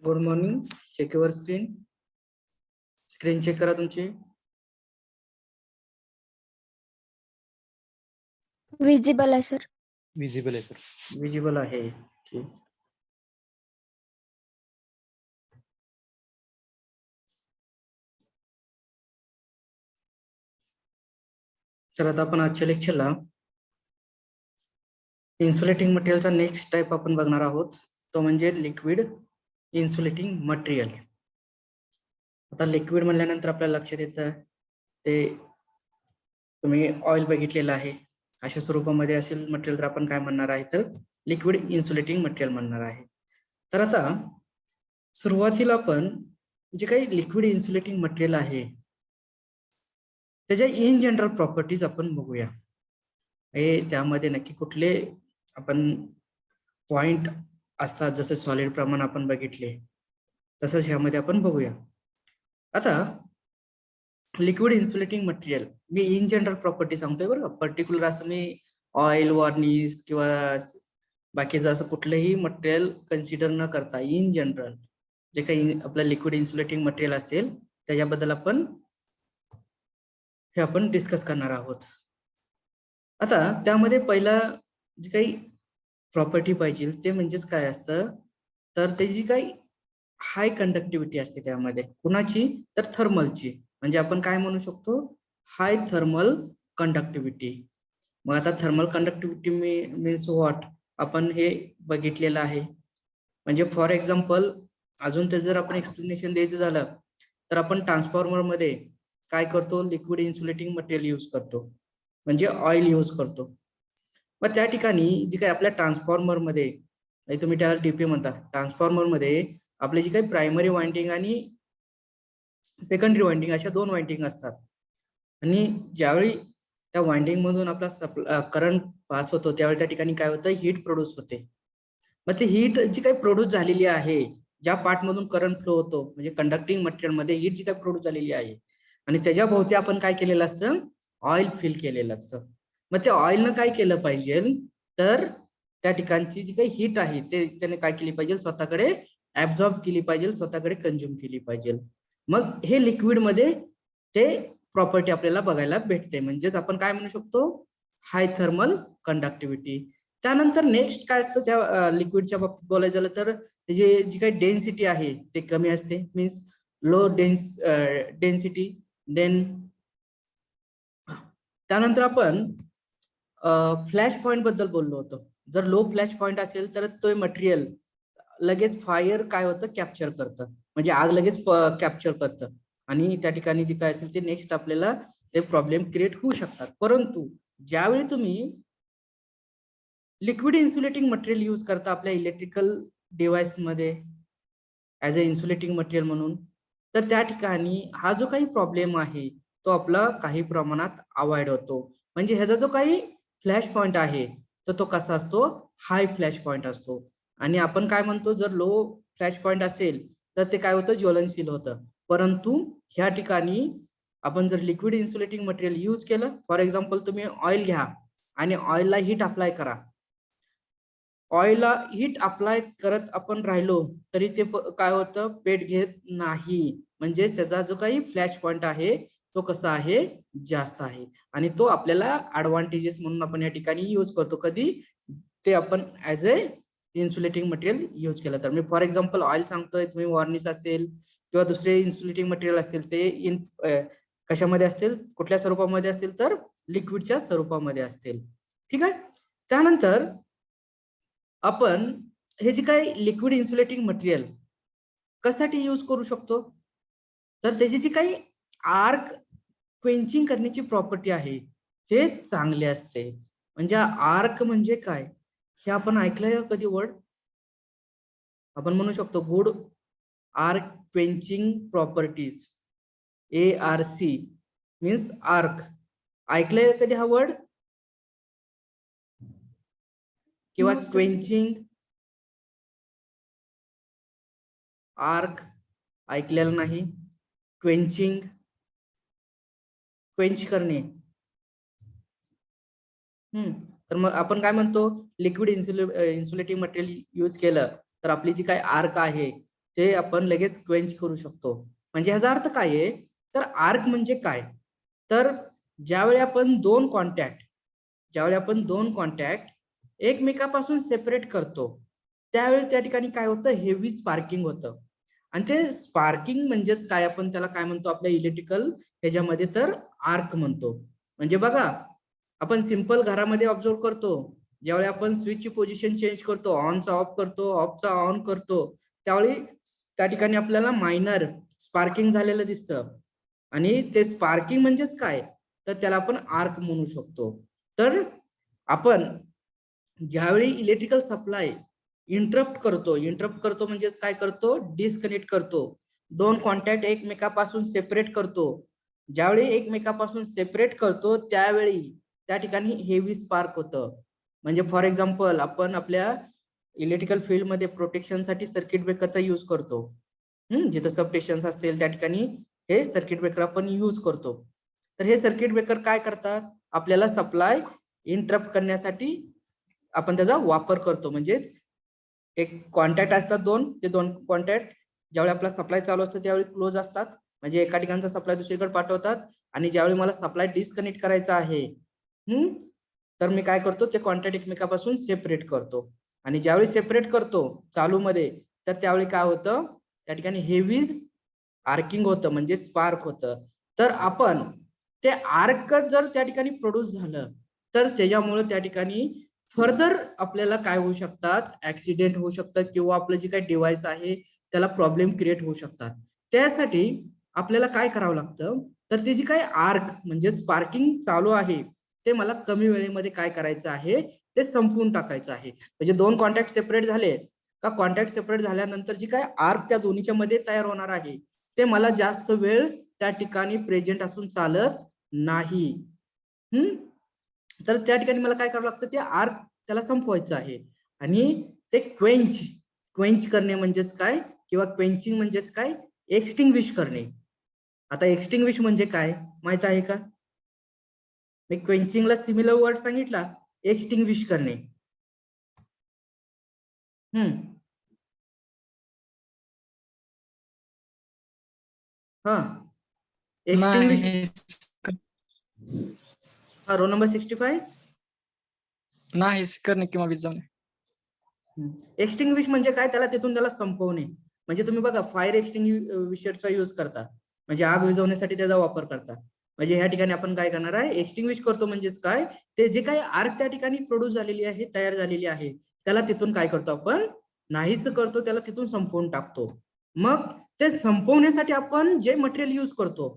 Good morning. Check your screen. Screen check करा तुमची. Visible आहे सर. विजिबल आहे सर. विजिबल आहे. ठीक. तर आता आपण आजच्या लेक्चरला इन्सुलेटिंग मटेरियलचा नेक्स्ट टाइप आपण बघणार आहोत. तो म्हणजे लिक्विड इन्सुलेटिंग मटेरियल. आता लिक्विड म्हणल्यानंतर आपल्याला लक्षात येतं ते तुम्ही ऑइल बघितलेलं आहे. अशा स्वरूपामध्ये असेल मटेरियल तर आपण काय म्हणणार आहे तर लिक्विड इन्सुलेटिंग मटेरियल म्हणणार आहे. तर आता सुरुवातीला आपण जे काही लिक्विड इन्सुलेटिंग मटेरियल आहे त्याच्या इन जनरल प्रॉपर्टीज आपण बघूया. हे त्यामध्ये नक्की कुठले आपण पॉइंट असतात, जसे सॉलिड प्रमाण आपण बघितले तसंच ह्यामध्ये आपण बघूया. आता liquid insulating material me in general property सांगतोय बरं का. पर्टिक्युलर असं मी ऑइल वॉर्निश किंवा बाकीचं असं कुठलंही मटेरियल कन्सिडर न करता इन जनरल जे काही आपलं लिक्विड इन्सुलेटिंग मटेरियल असेल त्याच्याबद्दल आपण डिस्कस करणार आहोत. आता त्यामध्ये पहिला जी काही प्रॉपर्टी पाहिजे ते म्हणजेच काय असतं तर त्याची काही हाय कंडक्टिव्हिटी असते त्यामध्ये. कुणाची तर थर्मलची. म्हणजे आपण काय म्हणू शकतो हाय थर्मल कंडक्टिव्हिटी. मग आता थर्मल कंडक्टिव्हिटी मीन्स व्हॉट आपण हे बघितलेलं आहे. म्हणजे फॉर एक्झाम्पल अजून ते जर आपण एक्सप्लेनेशन द्यायचं झालं तर आपण ट्रान्सफॉर्मर मध्ये काय करतो लिक्विड इन्सुलेटिंग मटेरियल यूज करतो म्हणजे ऑइल यूज करतो. मग त्या ठिकाणी जी काही आपल्या ट्रान्सफॉर्मर मध्ये तुम्ही त्याला डीपी म्हणता, ट्रान्सफॉर्मर मध्ये आपली जी काही प्रायमरी वाइंडिंग आणि सेकंडरी वाइंडिंग अशा दोन वाइंडिंग असतात. आणि ज्यावेळी त्या वाइंडिंग मधून आपला करंट पास होतो त्यावेळी त्या ठिकाणी काय होतं हीट प्रोड्यूस होते. मग ती हीट जी काही प्रोड्यूस झालेली आहे ज्या पार्ट मधून करंट फ्लो होतो म्हणजे कंडक्टिंग मटेरियल मध्ये हीट जी काही प्रोड्यूस झालेली आहे आणि त्याच्या भोवती आपण काय केलेलं असतं ऑइल फिल केलेलं असतं. मग त्या ऑइलनं काय केलं पाहिजे तर त्या ठिकाणची जी काही हीट आहे ते त्याने काय केली पाहिजे स्वतःकडे ऍब्झॉर्ब केली पाहिजे, स्वतःकडे कंझ्युम केली पाहिजे. मग हे लिक्विड मध्ये ते प्रॉपर्टी आपल्याला बघायला भेटते. म्हणजेच आपण काय म्हणू शकतो हाय थर्मल कंडक्टिव्हिटी. त्यानंतर नेक्स्ट काय असतं त्या लिक्विडच्या बाबतीत बोलायचं झालं तर त्याची जी काही डेन्सिटी आहे ते कमी असते. Means low density. देन त्यानंतर आपण फ्लॅश पॉइंट बद्दल बोललो होतो. जर लो फ्लॅश पॉइंट असेल तर तो मटेरियल लगेच फायर काय होतं कॅप्चर करतं म्हणजे आग लगेच कॅप्चर करतं आणि त्या ठिकाणी जे काय असेल ते नेक्स्ट आपल्याला ते प्रॉब्लेम क्रिएट होऊ शकतात. परंतु ज्यावेळी तुम्ही लिक्विड इन्सुलेटिंग मटेरियल यूज करता आपल्या इलेक्ट्रिकल डिव्हाइस मध्ये ऍज अ इन्सुलेटिंग मटेरियल म्हणून तर त्या ठिकाणी हा जो काही प्रॉब्लेम आहे तो आपला काही प्रमाणात अवॉइड होतो. म्हणजे ह्याचा जो काही फ्लॅश पॉइंट आहे तर तो कसा असतो हाय फ्लॅश पॉइंट असतो. आणि आपण काय म्हणतो जर लो फ्लॅश पॉइंट असेल तर ते काय होतं ज्वलनशील होतं. परंतु ह्या ठिकाणी आपण जर लिक्विड इन्सुलेटिंग मटेरियल यूज केलं फॉर एक्झाम्पल तुम्ही ऑइल घ्या आणि ऑइलला हीट अप्लाय करा. ऑइलला हीट अप्लाय करत आपण राहिलो तरी ते काय होतं पेट घेत नाही. म्हणजेच त्याचा जो काही फ्लॅश पॉइंट आहे तो कसा आहे जास्त आहे आणि तो आपल्याला ऍडव्हान्टेजेस म्हणून आपण या ठिकाणी यूज करतो. कधी ते आपण as a insulating material use केलं तर. मी फॉर एक्झाम्पल ऑइल सांगतोय, तुम्ही वॉर्निश असेल किंवा दुसरे इन्सुलेटिंग मटेरियल असतील ते कशामध्ये असतील कुठल्या स्वरूपामध्ये असतील तर लिक्विडच्या स्वरूपामध्ये असतील. ठीक आहे. त्यानंतर आपण हे जे काही लिक्विड इन्सुलेटिंग मटेरियल कशासाठी यूज करू शकतो तर त्याची जी काही आर्क क्वेंचिंग करण्याची प्रॉपर्टी आहे ते चांगले असते. म्हणजे आर्क म्हणजे काय हे आपण ऐकलंय कधी वर्ड. आपण म्हणू शकतो good arc quenching properties ARC means arc. ऐकलंय कधी हा वर्ड किंवा क्वेंचिंग आर्क ऐकलेलं नाही. क्वेंचिंग क्वेंच करणे. तर मग आपण काय म्हणतो लिक्विड इन्सुलेटिंग मटेरियल यूज केलं तर आपली जी काही आर्क आहे ते आपण लगेच क्वेंच करू शकतो. म्हणजे ह्याचा अर्थ काय आहे, तर आर्क म्हणजे काय, तर ज्यावेळी आपण दोन कॉन्टॅक्ट एकमेकापासून सेपरेट करतो, त्यावेळी त्या ठिकाणी काय होतं, हेवी स्पार्किंग होतं. आणि ते स्पार्किंग म्हणजेच काय, आपण त्याला काय म्हणतो आपल्या इलेक्ट्रिकल ह्याच्यामध्ये, तर आर्क म्हणतो. म्हणजे बघा, आपण सिंपल घरामध्ये ऑब्झर्व करतो, ज्यावेळी आपण स्विचची पोझिशन चेंज करतो, ऑनचा ऑफ करतो, ऑफचा ऑन करतो, त्यावेळी त्या ठिकाणी आपल्याला मायनर स्पार्किंग झालेलं दिसतं. आणि ते स्पार्किंग म्हणजेच काय, तर त्याला आपण आर्क म्हणू शकतो. तर आपण ज्यावेळी इलेक्ट्रिकल सप्लाय इंटरप्ट करतो म्हणजेच काय करतो, डिस्कनेक्ट करतो, दोन कॉन्टॅक्ट एकमेकापासून सेपरेट करतो. ज्यावेळी एकमेकापासून सेपरेट करतो त्यावेळी त्या ठिकाणी हेवी स्पार्क होतं. म्हणजे फॉर एक्झाम्पल, आपण आपल्या इलेक्ट्रिकल फील्डमध्ये प्रोटेक्शनसाठी सर्किट ब्रेकरचा यूज करतो. जिथं सबस्टेशन्स असतील त्या ठिकाणी हे सर्किट ब्रेकर आपण यूज करतो. तर हे सर्किट ब्रेकर काय करतात, आपल्याला सप्लाय इंटरप्ट करण्यासाठी आपण त्याचा वापर करतो. म्हणजेच एक कॉन्टॅक्ट असतात ते दोन कॉन्टॅक्ट ज्यावेळी आपला सप्लाय चालू असतो त्यावेळी क्लोज असतात, म्हणजे एका ठिकाणचा सप्लाय दुसरीकडे पाठवतात. आणि ज्यावेळी मला सप्लाय डिस्कनेक्ट करायचा आहे, तर मी काय करतो, ते कॉन्टॅक्ट एकमेकापासून सेपरेट करतो. आणि ज्यावेळी सेपरेट करतो चालू मध्ये, तर त्यावेळी काय होतं, त्या ठिकाणी हेवी आर्किंग होतं, म्हणजे स्पार्क होतं. तर आपण ते आर्क जर त्या ठिकाणी प्रोड्यूस झालं, तर त्याच्यामुळे त्या ठिकाणी फर्दर आपल्याला काय होऊ शकतात, ऍक्सिडेंट होऊ शकतात, किंवा आपलं जे काही डिव्हाइस आहे त्याला प्रॉब्लेम क्रिएट होऊ शकतात. त्यासाठी आपल्याला काय करावं लागतं, तर ते जे काही आर्क म्हणजे स्पार्किंग चालू आहे ते मला कमी वेळेमध्ये काय करायचं आहे, ते संपवून टाकायचं आहे. म्हणजे दोन कॉन्टॅक्ट सेपरेट झाले का, कॉन्टॅक्ट सेपरेट झाल्यानंतर जी काय आर्क त्या दोन्हीच्या मध्ये तयार होणार आहे, ते मला जास्त वेळ त्या ठिकाणी प्रेझेंट असून चालत नाही. तर त्या ठिकाणी मला काय करावं लागतं, ते आर्क त्याला संपवायचं आहे. आणि ते क्वेंच करणे म्हणजेच काय, किंवा क्वेंचिंग म्हणजेच काय, एक्सटिंग्विश करणे. आता एक्सटिंग्विश म्हणजे काय माहित आहे का, मी क्वेंचिंगला सिमिलर वर्ड सांगितला, एक्सटिंग्विश करणे. हा, एक्सटिंग्विश. नाही हा, रोल नंबर 65. नाही करणे किंवा विझवणे. एक्सटिंग्विश म्हणजे काय, त्याला संपवणे. म्हणजे तुम्ही बघा, फायर एक्सटिंग्विशरचा यूज करता, म्हणजे आग विझवण्यासाठी त्याचा वापर करता. म्हणजे ह्या ठिकाणी आपण काय करणार आहे, एक्सटिंग्विश करतो म्हणजेच काय, ते जे काही आर्क त्या ठिकाणी प्रोड्यूस झालेली आहे, तयार झालेली आहे, त्याला तिथून काय करतो आपण, नाहीच करतो, त्याला तिथून संपवून टाकतो. मग ते संपवण्यासाठी आपण जे मटेरियल यूज करतो,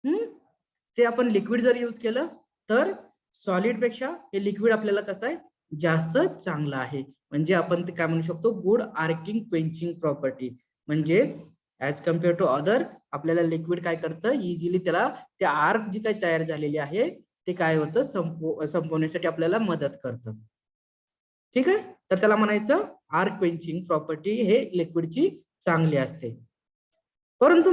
ते आपण लिक्विड जर यूज केलं तर सॉलिड पेक्षा हे लिक्विड आपल्याला कसं आहे, जास्त चांगलं आहे. म्हणजे आपण ते काय म्हणू शकतो, गुड आर्किंग क्वेंचिंग प्रॉपर्टी. म्हणजेच ऍज कम्पेअर टू अदर, आपल्याला लिक्विड काय करतं, इझिली त्याला ते आर्क जी काही तयार झालेली आहे ते काय होतं, संपवण्यासाठी आपल्याला मदत करतं. ठीक आहे, तर त्याला म्हणायचं आर्क क्वेंचिंग प्रॉपर्टी हे लिक्विडची चांगली असते. परंतु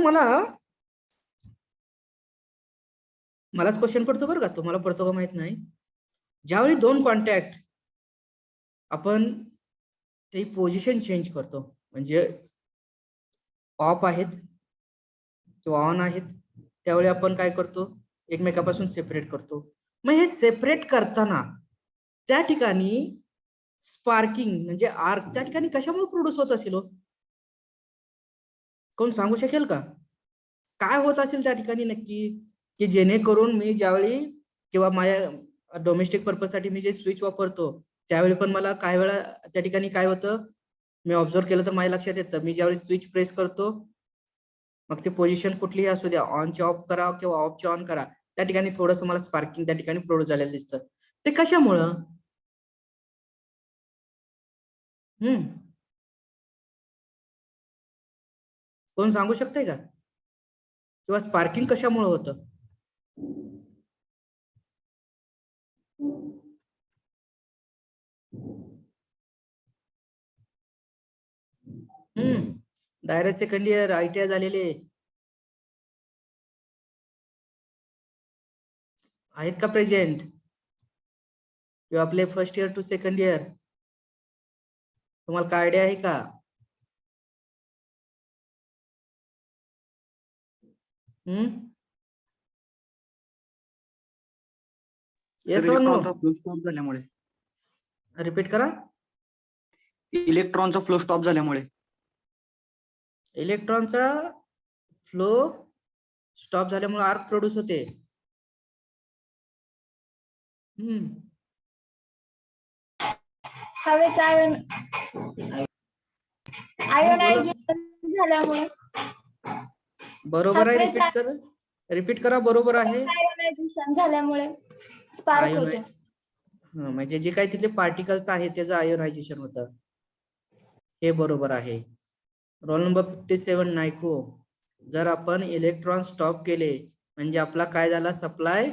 मलाच क्वेश्चन पडतो बरं का, तुम्हाला पडतो का माहित नाही. ज्यावेळी दोन कॉन्टॅक्ट आपण ते पोझिशन चेंज करतो, म्हणजे ऑफ आहेत किंवा ऑन आहेत, त्यावेळी आपण काय करतो, एकमेकापासून सेपरेट करतो. मग हे सेपरेट करताना त्या ठिकाणी स्पार्किंग म्हणजे आर्क त्या ठिकाणी कशामुळे प्रोड्यूस होत असेल, कोण सांगू शकेल का, काय होत असेल त्या ठिकाणी नक्की, की जेणेकरून मी ज्यावेळी किंवा माझ्या डोमेस्टिक पर्पज साठी मी जे स्विच वापरतो त्यावेळी पण मला काय वेळा त्या ठिकाणी काय होतं, मी ऑब्झर्व केलं तर माझ्या लक्षात येतं, मी ज्यावेळी स्विच प्रेस करतो, मग ते पोझिशन कुठलीही असू द्या, ऑनचे ऑफ करा किंवा ऑफचे ऑन करा, त्या ठिकाणी थोडंसं मला स्पार्किंग त्या ठिकाणी प्रोड्यूस झालेलं दिसतं. ते कशामुळं, कोण सांगू शकते का, किंवा स्पार्किंग कशामुळे होतं. डायरेक्ट सेकंड इयर ITI झालेले आहेत का प्रेझेंट, किंवा आपले first year to second year, तुम्हाला काय आयडिया आहे का. येस सर, और नो? इलेक्ट्रॉनचा फ्लो स्टॉप झाल्यामुळे. रिपीट करा. इलेक्ट्रॉनचा फ्लो स्टॉप झाल्यामुळे. इलेक्ट्रॉनचा फ्लो स्टॉप झाल्यामुळे आर्क प्रोड्यूस होते. हवेचा आयोनायझेशन झाल्यामुळे. बरोबर आहे. हवेचा रिपीट करा. बरोबर आहे. आयोनायझेशन झाल्यामुळे स्पार्क Ioni- होतो. म्हणजे जे काही तिथले पार्टिकल्स आहेत त्याचं आयोनायझेशन होतं. हे बरोबर आहे. Roll number 57 नायको. जर आपण इलेक्ट्रॉन स्टॉप केले म्हणजे आपला काय झाला, सप्लाय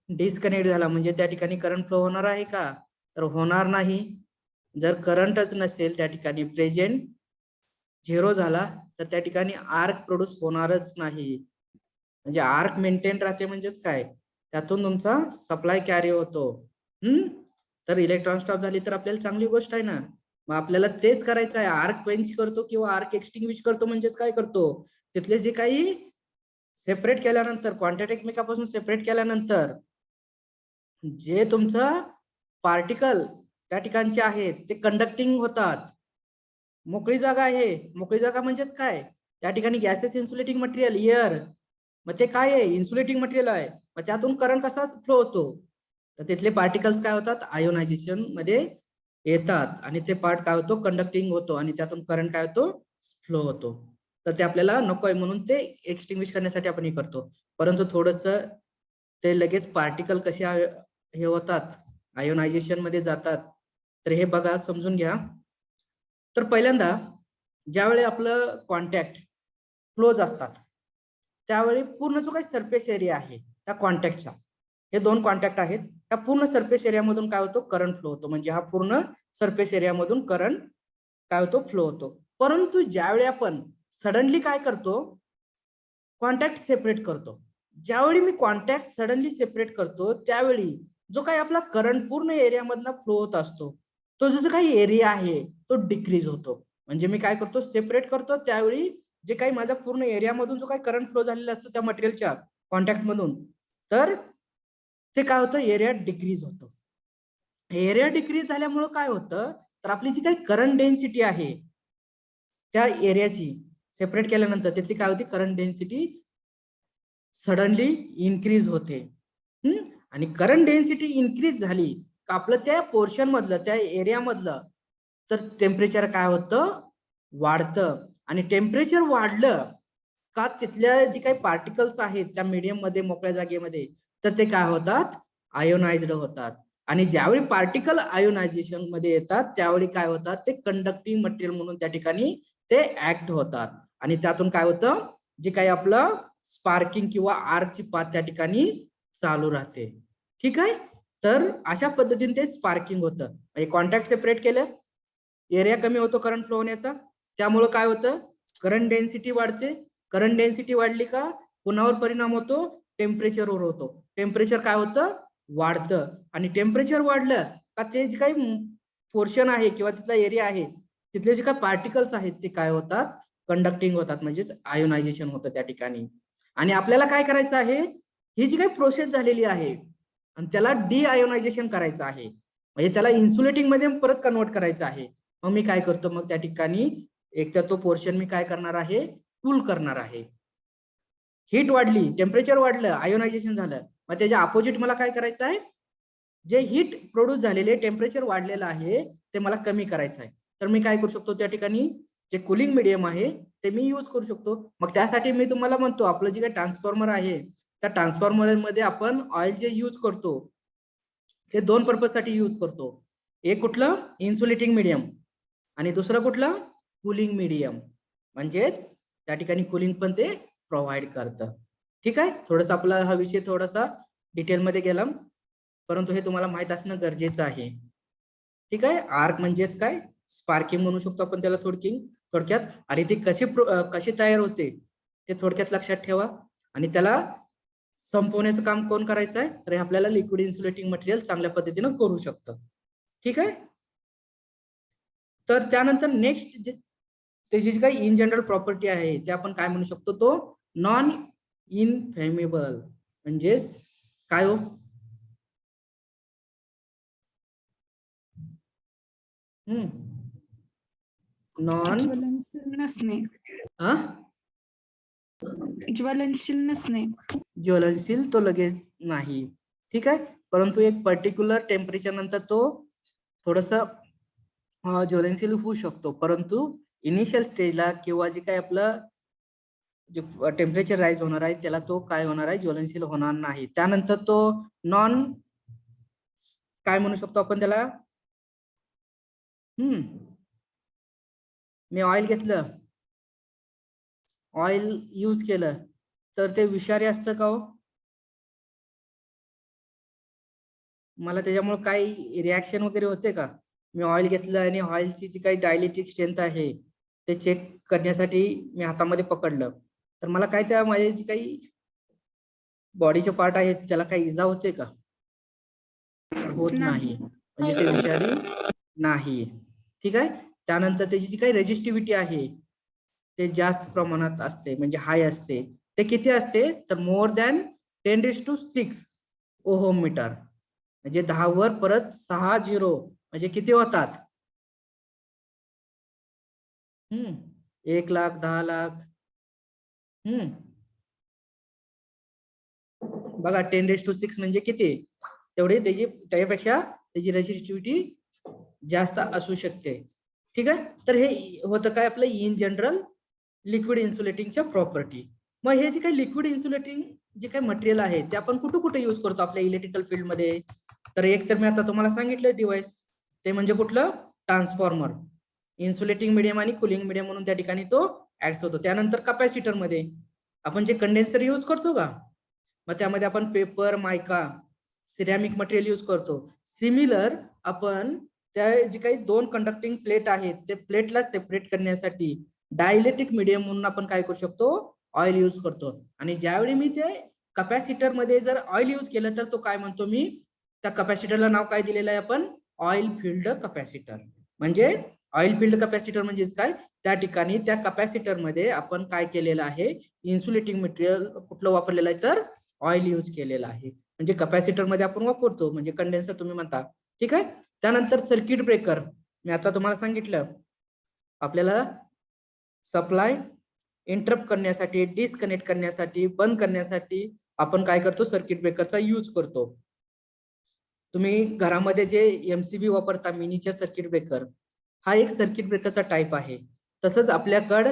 डिस्कनेक्ट झाला, म्हणजे त्या ठिकाणी करंट फ्लो होणार आहे का? तर होणार नाही. जर करंटच नसेल त्या ठिकाणी, प्रेझेंट 0 झाला, तर त्या ठिकाणी आर्क प्रोड्यूस होणारच नाही. म्हणजे आर्क मेंटेन राहते म्हणजेच काय, त्यातून तुमचा सप्लाय कॅरी होतो. तर इलेक्ट्रॉन स्टॉप झाली तर आपल्याला चांगली गोष्ट आहे ना. मग आपल्याला तेच करायचं आहे. आर्क क्वेंच करतो किंवा आर्क एक्सटिंग्विश करतो म्हणजेच काय करतो, तिथले जे काही सेपरेट केल्यानंतर, कॉन्टॅक्ट एकमेकापासून सेपरेट केल्यानंतर जे तुमचं पार्टिकल त्या ठिकाणचे आहेत ते कंडक्टिंग होतात. मोकळी जागा आहे. मोकळी जागा म्हणजेच काय, त्या ठिकाणी गॅसेस इन्सुलेटिंग मटेरियल एअर, मग ते काय आहे, इन्सुलेटिंग मटेरियल आहे. मग त्यातून करंट कसा फ्लो होतो, तर तिथले पार्टिकल्स काय होतात, आयोनायझेशन मध्ये येतात आणि ते पार्ट काय होतो, कंडक्टिंग होतो आणि त्यातून करंट काय होतो, फ्लो होतो. तर ते आपल्याला नको आहे म्हणून ते एक्सटिंग्विश करण्यासाठी आपण हे करतो. परंतु थोडस ते लगेच पार्टिकल कसे हे होतात, आयोनायझेशन मध्ये जातात, तर हे बघा, समजून घ्या. तर पहिल्यांदा ज्यावेळी आपलं कॉन्टॅक्ट क्लोज असतात त्यावेळी पूर्ण जो काही सरफेस एरिया आहे त्या कॉन्टॅक्टचा, हे 2 कॉन्टॅक्ट आहेत, त्या पूर्ण सरफेस एरियामधून काय होतो, करंट फ्लो होतो. म्हणजे हा पूर्ण सरफेस एरियामधून करंट काय होतो, फ्लो होतो. परंतु ज्यावेळी आपण सडनली काय करतो, कॉन्टॅक्ट सेपरेट करतो. ज्यावेळी मी कॉन्टॅक्ट सडनली सेपरेट करतो त्यावेळी जो काही आपला करंट पूर्ण एरियामधनं फ्लो होत असतो, तो जो काही एरिया आहे तो डिक्रीज होतो. म्हणजे मी काय करतो, सेपरेट करतो, त्यावेळी जे काही माझा पूर्ण एरियामधून जो काही करंट फ्लो झालेला असतो त्या मटेरियलच्या कॉन्टॅक्ट मधून, तर ते काय होतं, एरिया डिक्रीज होतो. एरिया डिक्रीज झाल्यामुळे काय होतं, तर आपली जी काही करंट डेन्सिटी आहे त्या एरियाची सेपरेट केल्यानंतर तिथली काय होती, करंट डेन्सिटी सडनली इन्क्रीज होते. आणि करंट डेन्सिटी इन्क्रीज झाली का आपलं त्या पोर्शन मधलं, त्या एरिया मधलं, तर टेम्परेचर काय होतं, वाढतं. आणि टेम्परेचर वाढलं का तिथल्या जे काही पार्टिकल्स आहेत त्या मीडियम मध्ये, मोकळ्या जागेमध्ये, तर ते काय होतात, आयोनाइज्ड होतात. आणि ज्यावेळी पार्टिकल आयोनायझेशन मध्ये येतात त्यावेळी काय होतात, ते कंडक्टिंग मटेरियल म्हणून त्या ठिकाणी ते ऍक्ट होतात. आणि त्यातून काय होतं, जे काही आपलं स्पार्किंग किंवा आर्कची पाथ त्या ठिकाणी चालू राहते. ठीक आहे. तर अशा पद्धतीने ते स्पार्किंग होतं. म्हणजे कॉन्टॅक्ट सेपरेट केलं, एरिया कमी होतो करंट फ्लो होण्याचा, त्यामुळे काय होतं, करंट डेन्सिटी वाढते. करंट डेन्सिटी वाढली का कुणावर परिणाम होतो, टेम्परेचरवर होतो. टेम्परेचर काय होतं, वाढतं. आणि टेम्परेचर वाढलं का ते जे काही पोर्शन आहे किंवा तिथला एरिया आहे तिथले जे काही पार्टिकल्स आहेत ते काय होतात, कंडक्टिंग होतात, म्हणजेच आयोनायझेशन होतं त्या ठिकाणी. आणि आपल्याला काय करायचं आहे, ही जी काही प्रोसेस झालेली आहे आणि त्याला डिआयोनायझेशन करायचं आहे, म्हणजे त्याला इन्सुलेटिंग मध्ये परत कन्वर्ट करायचं आहे. मग मी काय करतो, मग त्या ठिकाणी एकतर तो पोर्शन मी काय करणार आहे, कूल करणार आहे. हीट वाढली, टेम्परेचर वाढलं, आयोनायझेशन झालं, मग त्याच्या अपोजिट मला काय करायचं आहे, जे हीट प्रोड्यूस झालेले, टेम्परेचर वाढलेलं आहे ते मला कमी करायचं आहे. तर मी काय करू शकतो, त्या ठिकाणी जे कूलिंग मीडियम आहे ते मी यूज करू शकतो. मग त्यासाठी मी तुम्हाला म्हणतो, आपलं जे काही ट्रान्सफॉर्मर आहे त्या ट्रान्सफॉर्मर मध्ये आपण ऑइल जे यूज करतो ते 2 पर्पज साठी यूज करतो. एक कुठलं, इन्सुलेटिंग मीडियम, आणि दुसरं कुठलं, कूलिंग मीडियम. म्हणजेच त्या ठिकाणी कूलिंग पण ते प्रोव्हाइड करतं. ठीक आहे. थोडंसं आपला हा विषय थोडासा डिटेलमध्ये गेला, परंतु हे तुम्हाला माहित असणं गरजेचं आहे. ठीक आहे. आर्क म्हणजेच काय, स्पार्किंग म्हणू शकतो आपण त्याला थोडक्यात. आणि ते कशी तयार होते ते थोडक्यात लक्षात ठेवा. आणि त्याला संपवण्याचं काम कोण करायचं आहे, तर आपल्याला लिक्विड इन्सुलेटिंग मटेरियल चांगल्या पद्धतीनं करू शकतं. ठीक आहे. तर त्यानंतर नेक्स्ट त्याची जी काही इन जनरल प्रॉपर्टी आहे ते आपण काय म्हणू शकतो, तो नॉन इनफ्लेमेबल म्हणजेच काय हो? नॉन ज्वलनशील नसणे. ज्वलनशील नसणे. ज्वलनशील तो लगेच नाही, ठीक आहे. परंतु एक पर्टिक्युलर टेम्परेचर नंतर तो थोडस ज्वलनशील होऊ शकतो, परंतु इनिशियल स्टेजला किंवा जे काही आपलं जे टेम्परेचर राईज होणार आहे त्याला तो काय होणार आहे, ज्वलनशील होणार नाही. त्यानंतर तो नॉन काय म्हणू शकतो आपण त्याला, मी ऑइल घेतलं, ऑइल यूज केलं तर ते विषारी असतं का हो? मला त्याच्यामुळे काही रिॲक्शन वगैरे होते का? मी ऑइल घेतलं आणि ऑइलची जी काही डायलेक्ट्रिक स्ट्रेंथ आहे ते चेक करण्यासाठी मी हातामध्ये पकडलं, तर मला काय त्या माझे जे काही बॉडीचे पार्ट आहेत त्याला काही इजा होते का? होत नाही, म्हणजे ते विषारी नाही, ठीक आहे. त्यानंतर त्याची जी काही रेजिस्टिव्हिटी आहे ते जास्त प्रमाणात असते, म्हणजे हाय असते. ते किती असते तर मोर दॅन 10⁶ ओहम मीटर, म्हणजे 10 वर परत 6 झिरो म्हणजे किती होतात? 1 लाख, 10 लाख. बघा 10⁶ म्हणजे किती, तेवढी त्याच्यापेक्षा त्याची रेजिस्टिव्हिटी जास्त असू शकते, ठीक आहे. तर हे होतं काय आपलं इन जनरल लिक्विड इन्सुलेटिंगच्या प्रॉपर्टी. मग हे जे काही लिक्विड इन्सुलेटिंग जे काही मटेरियल आहे ते आपण कुठे कुठे युज करतो आपल्या इलेक्ट्रिकल फील्ड मध्ये? तर एक तर मी आता तुम्हाला सांगितलं डिव्हाइस, ते म्हणजे कुठलं, ट्रान्सफॉर्मर. इन्सुलेटिंग मीडियम आणि कुलिंग मीडियम म्हणून त्या ठिकाणी तो ऍक्ट होतो. त्यानंतर कपॅसिटर मध्ये आपण जे कंडेन्सर युज करतो का, मग त्यामध्ये आपण पेपर, मायका, सिरॅमिक मटेरियल युज करतो. सिमिलर आपण त्या जे काही 2 कंडक्टिंग प्लेट आहेत ते प्लेटला सेपरेट करण्यासाठी डायलेक्ट्रिक मीडियम म्हणून आपण काय करू शकतो, ऑइल यूज करतो. आणि ज्यावेळी मी ते कपॅसिटर मध्ये जर ऑइल यूज केलं तर तो काय म्हणतो मी, त्या कपॅसिटरला नाव काय दिलेलं आहे आपण, ऑइल फिल्ड कपॅसिटर. म्हणजे ऑइल फिल्ड कपॅसिटर म्हणजेच काय, त्या ठिकाणी त्या कपॅसिटर मध्ये आपण काय केलेलं आहे, इन्सुलेटिंग मटेरियल कुठलं वापरलेलं आहे तर ऑइल यूज केलेलं आहे. म्हणजे कपॅसिटर मध्ये आपण वापरतो, म्हणजे कंडेन्सर तुम्ही म्हणता, ठीक आहे. त्यानंतर सर्किट ब्रेकर, मी आता तुम्हाला सांगितलं आपल्याला सप्लाय इंटरप्ट करण्यासाठी, डिस्कनेक्ट करण्यासाठी, बंद करण्यासाठी आपण काय करतो, सर्किट ब्रेकरचा यूज करतो. तुम्ही घरामध्ये जे MCB वापरता, मिनीचर सर्किट ब्रेकर, हा एक सर्किट ब्रेकरचा टाईप आहे. तसंच आपल्याकडं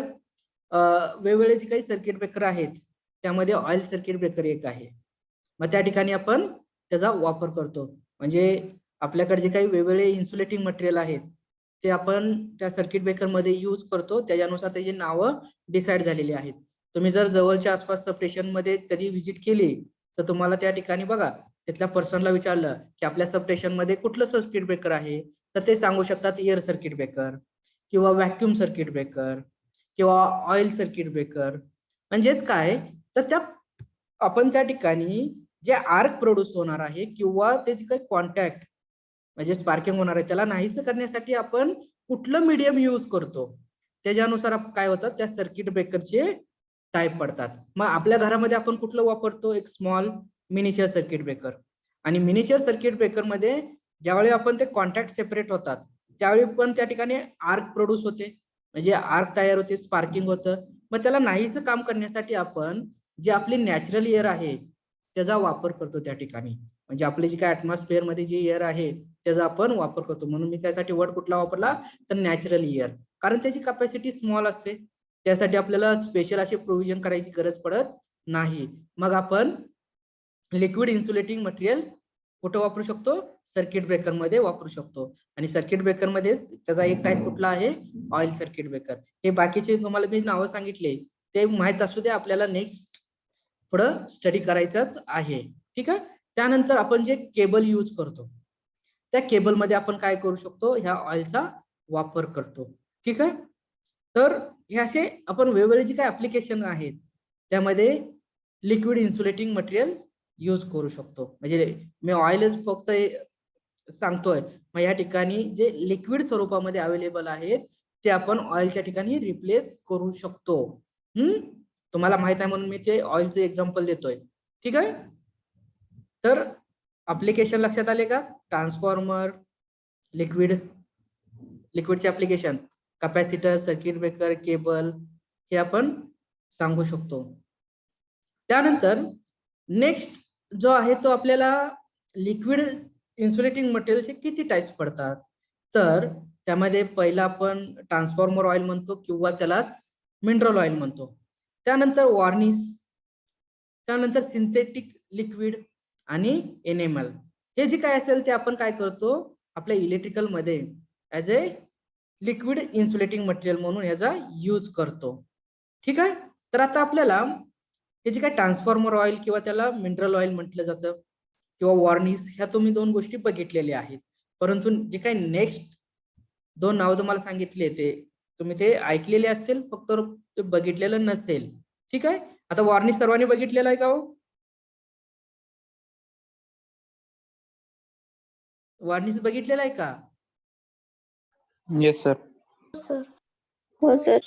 वेगवेगळे जे काही सर्किट ब्रेकर आहेत त्यामध्ये ऑइल सर्किट ब्रेकर एक आहे. मग त्या ठिकाणी आपण त्याचा वापर करतो. म्हणजे आपल्याकडे जे काही वेगवेगळे इन्सुलेटिंग मटेरियल आहेत ते आपण त्या सर्किट ब्रेकर मध्ये यूज करतो, त्याच्यानुसार त्याची नावं डिसाईड झालेली आहेत. तुम्ही जर जवळच्या आसपास सबस्टेशन मध्ये कधी व्हिजिट केली तर तुम्हाला त्या ठिकाणी बघा, तिथल्या पर्सनला विचारलं की आपल्या सबस्टेशन मध्ये कुठलं सर्किट ब्रेकर आहे, तर ते सांगू शकतात एअर सर्किट ब्रेकर किंवा व्हॅक्यूम सर्किट ब्रेकर किंवा ऑइल सर्किट ब्रेकर. म्हणजेच काय तर त्या आपण त्या ठिकाणी जे आर्क प्रोड्यूस होणार आहे किंवा त्याची काही कॉन्टॅक्ट म्हणजे स्पार्किंग होणार आहे त्याला नाहीसं करण्यासाठी आपण कुठलं मीडियम यूज करतो त्याच्यानुसार काय होतं, त्या सर्किट ब्रेकरचे टाईप पडतात. मग आपल्या घरामध्ये आपण कुठलं वापरतो, एक स्मॉल मिनिचर सर्किट ब्रेकर. आणि मिनिचर सर्किट ब्रेकर मध्ये ज्यावेळी आपण ते कॉन्टॅक्ट सेपरेट होतात त्यावेळी पण त्या ठिकाणी आर्क प्रोड्यूस होते, म्हणजे आर्क तयार होते, स्पार्किंग होतं. मग त्याला नाहीसं काम करण्यासाठी आपण जे आपली नॅचरल एअर आहे त्याचा वापर करतो त्या ठिकाणी. म्हणजे आपले जे काय ऍटमॉस्फिअर मध्ये जे एअर आहे त्याचा आपण वापर करतो. म्हणून मी त्यासाठी वर्ड कुठला वापरला तर नॅचरल एअर, कारण त्याची कॅपॅसिटी स्मॉल असते, त्यासाठी आपल्याला स्पेशल असे प्रोव्हिजन करायची गरज पडत नाही. मग आपण लिक्विड इन्सुलेटिंग मटेरियल कुठं वापरू शकतो, सर्किट ब्रेकर मध्ये वापरू शकतो. आणि सर्किट ब्रेकर मध्येच त्याचा एक टाईप कुठला आहे, ऑइल सर्किट ब्रेकर. हे बाकीचे तुम्हाला मी नावं सांगितले ते माहित असू दे, आपल्याला नेक्स्ट पुढं स्टडी करायचंच आहे, ठीक आहे. त्यानंतर आपण जे केबल यूज करतो त्या केबल मध्ये आपण काय करू शकतो, ह्या ऑइलचा वापर करतो, ठीक आहे. तर हे असे आपण वेगवेगळे जे काही ऍप्लिकेशन आहेत त्यामध्ये लिक्विड इन्सुलेटिंग मटेरियल यूज करू शकतो. म्हणजे मी ऑइलच फक्त सांगतोय, मग या ठिकाणी जे लिक्विड स्वरूपामध्ये अवेलेबल आहेत ते आपण ऑइलच्या ठिकाणी रिप्लेस करू शकतो. तुम्हाला माहित आहे म्हणून मी ते ऑइलचं एक्झाम्पल देतोय. ठीक आहे. तर अप्लिकेशन लक्षात आले का? ट्रान्सफॉर्मर, लिक्विडचे application, capacitor, circuit breaker, cable हे आपण सांगू शकतो. त्यानंतर नेक्स्ट जो आहे तो आपल्याला लिक्विड इन्सुलेटिंग मटेरियलचे किती टाइप्स पडतात. तर त्यामध्ये पहिला आपण ट्रान्सफॉर्मर ऑइल म्हणतो किंवा त्यालाच मिनरल ऑइल म्हणतो. त्यानंतर वॉर्निश, त्यानंतर सिंथेटिक लिक्विड आणि एनेमल. हे जे काय असेल ते आपण काय करतो आपल्या इलेक्ट्रिकल मध्ये as a liquid insulating material म्हणून याचा यूज करतो. ठीक आहे. तर आता आपल्याला हे जे काय ट्रान्सफॉर्मर ऑइल किंवा त्याला मिनरल ऑइल म्हटलं जातं किंवा वॉर्निश, ह्या तुम्ही दोन गोष्टी बघितलेल्या आहेत. परंतु जे काही नेक्स्ट दोन नाव तुम्हाला सांगितले ते तुम्ही ते ऐकलेले असतील, फक्त ते बघितलेलं नसेल. ठीक आहे. आता वॉर्निश सर्वांनी बघितलेलं आहे का हो? वॉर्निश बघितलेलं आहे का? Yes sir. सर. हो सर.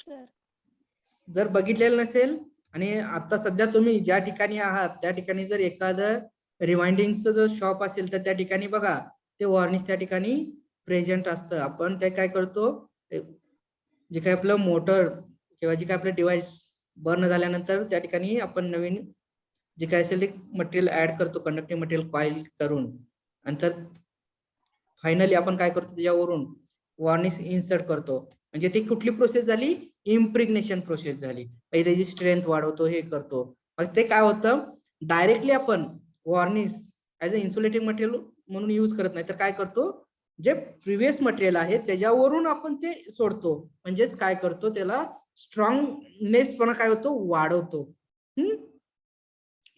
जर बघितलेलं नसेल आणि आता सध्या तुम्ही ज्या ठिकाणी आहात त्या ठिकाणी जर एखादं रिवाइंडिंगचं जर शॉप असेल तर त्या ठिकाणी बघा ते वॉर्निश त्या ठिकाणी प्रेझेंट असतं. आपण ते काय करतो, जे काही आपलं मोटर किंवा जे काही आपलं डिव्हाइस बर्न झाल्यानंतर त्या ठिकाणी आपण नवीन जे काय असेल ते मटेरियल ऍड करतो, कंडक्टिंग मटेरियल कॉइल करून. नंतर फायनली आपण काय करतो त्याच्यावरून वॉर्निश इन्सर्ट करतो. म्हणजे ती कुठली प्रोसेस झाली? इम्प्रिग्नेशन प्रोसेस झाली. त्याची स्ट्रेंथ वाढवतो, हे करतो. मग ते काय होतं, डायरेक्टली आपण varnish as a insulating material म्हणून यूज करत नाही, तर काय करतो जे प्रिव्हियस मटेरियल आहे त्याच्यावरून आपण ते सोडतो. म्हणजेच काय करतो त्याला स्ट्रॉंगनेस पण काय होतो, वाढवतो.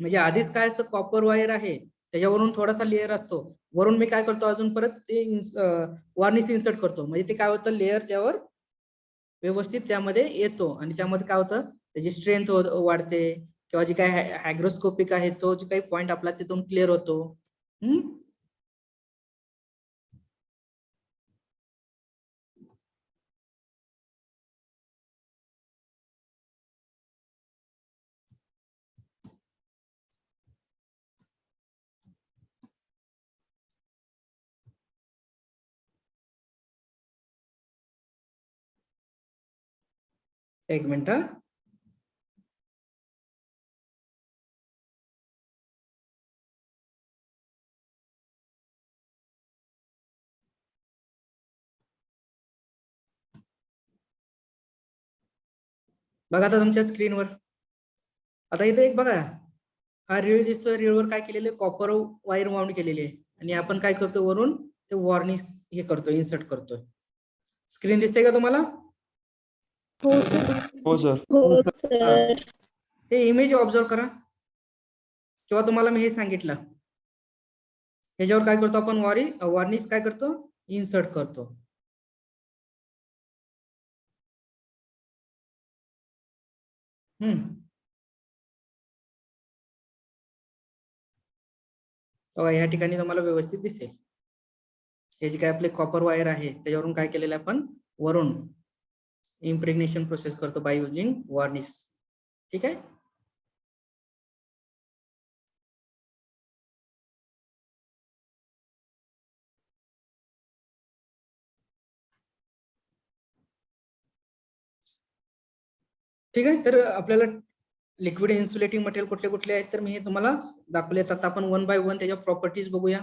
म्हणजे आधीच काय असतं, कॉपर वायर आहे त्याच्यावरून थोडासा लेअर असतो, वरून मी काय करतो अजून परत ते वॉर्निश इन्सर्ट करतो. म्हणजे ते काय होतं, लेअर त्यावर व्यवस्थित त्यामध्ये येतो आणि त्यामध्ये काय होतं त्याची स्ट्रेंथ वाढते किंवा जे काही हायग्रोस्कोपिक आहे तो जे काही पॉईंट आपला तिथून क्लिअर होतो. एक मिनिट. बघा आता तुमच्या स्क्रीनवर आता इथे एक बघा हा रीळ दिसतोय. रीळवर काय केलेले, कॉपर वायर माउंट केलेली आहे आणि आपण काय करतो वरून ते वॉर्निश हे करतो, इन्सर्ट करतोय. स्क्रीन दिसते का तुम्हाला? हो सर. हो सर. हो सर. हे इमेज ऑब्झर्व करा किंवा तुम्हाला मी हे सांगितलं ह्याच्यावर काय करतो आपण वॉर्निश काय करतो, इन्सर्ट करतो. या ठिकाणी तुम्हाला व्यवस्थित दिसेल. हे जे काय आपले कॉपर वायर आहे त्याच्यावरून काय केलेलं आपण वरून इम्प्रेग्नेशन प्रोसेस करतो बाय युजिंग वॉर्निश. ठीक आहे. ठीक आहे. तर आपल्याला लिक्विड इन्सुलेटिंग मटेरियल कुठले कुठले आहेत तर मी हे तुम्हाला दाखवले. आता आपण वन बाय वन त्याच्या प्रॉपर्टीज बघूया.